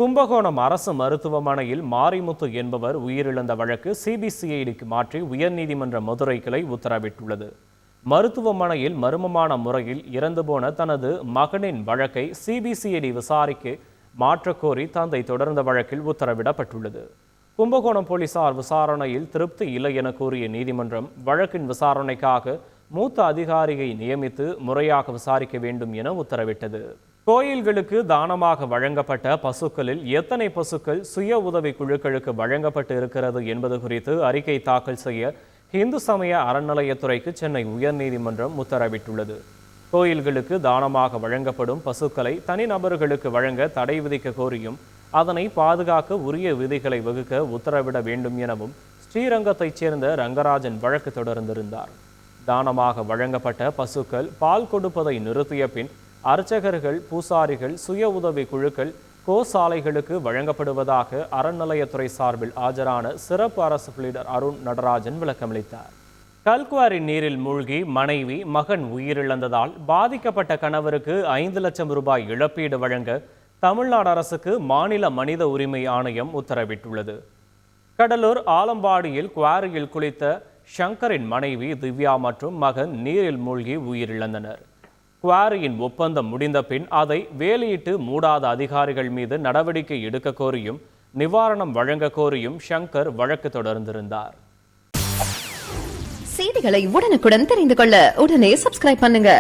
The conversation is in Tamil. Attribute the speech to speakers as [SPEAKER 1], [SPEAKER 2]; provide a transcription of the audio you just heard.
[SPEAKER 1] கும்பகோணம் அரசு மருத்துவமனையில் மாரிமுத்து என்பவர் உயிரிழந்த வழக்கு சிபிசிஐடிக்கு மாற்றி உயர்நீதிமன்ற மதுரை கிளை உத்தரவிட்டுள்ளது. மருத்துவமனையில் மர்மமான முறையில் இறந்து போன தனது மகனின் வழக்கை சிபிசிஐடி விசாரிக்க மாற்றக்கோரி தந்தை தொடர்ந்த வழக்கில் உத்தரவிடப்பட்டுள்ளது. கும்பகோணம் போலீசார் விசாரணையில் திருப்தி இல்லை என கூறிய நீதிமன்றம் வழக்கின் விசாரணைக்காக மூத்த அதிகாரியை நியமித்து முறையாக விசாரிக்க வேண்டும் என உத்தரவிட்டது. கோயில்களுக்கு தானமாக வழங்கப்பட்ட பசுக்களில் எத்தனை பசுக்கள் சுய உதவி குழுக்களுக்கு வழங்கப்பட்டு இருக்கிறது என்பது குறித்து அறிக்கை தாக்கல் செய்ய இந்து சமய அறநிலையத்துறைக்கு சென்னை உயர்நீதிமன்றம் உத்தரவிட்டுள்ளது. கோயில்களுக்கு தானமாக வழங்கப்படும் பசுக்களை தனிநபர்களுக்கு வழங்க தடை விதிக்க கோரியும் அதனை பாதுகாக்க உரிய விதிகளை வகுக்க உத்தரவிட வேண்டும் எனவும் ஸ்ரீரங்கத்தைச் சேர்ந்த ரங்கராஜன் வழக்கு தொடர்ந்திருந்தார். தானமாக வழங்கப்பட்ட பசுக்கள் பால் கொடுப்பதை நிறுத்திய பின் அர்ச்சகர்கள், பூசாரிகள், சுய உதவி குழுக்கள், கோசாலைகளுக்கு வழங்கப்படுவதாக அறநிலையத்துறை சார்பில் ஆஜரான சிறப்பு அரசு பிளீடர் அருண் நடராஜன் விளக்கமளித்தார். கல்குவாரி நீரில் மூழ்கி மனைவி, மகன் உயிரிழந்ததால் பாதிக்கப்பட்ட கணவருக்கு 5 லட்சம் ரூபாய் இழப்பீடு வழங்க தமிழ்நாடு அரசுக்கு மாநில மனித உரிமை ஆணையம் உத்தரவிட்டுள்ளது. கடலூர் ஆலம்பாடியில் குவாரியில் குளித்த ஷங்கரின் மனைவி திவ்யா மற்றும் மகன் நீரில் மூழ்கி உயிரிழந்தனர். குவாரியின் ஒப்பந்தம் முடிந்த பின் அதை வேலியிட்டு மூடாத அதிகாரிகள் மீது நடவடிக்கை எடுக்க கோரியும் நிவாரணம் வழங்க கோரியும் ஷங்கர் வழக்கு தொடர்ந்திருந்தார்.
[SPEAKER 2] செய்திகளை உடனுக்குடன் தெரிந்து கொள்ள உடனே சப்ஸ்கிரைப் பண்ணுங்க.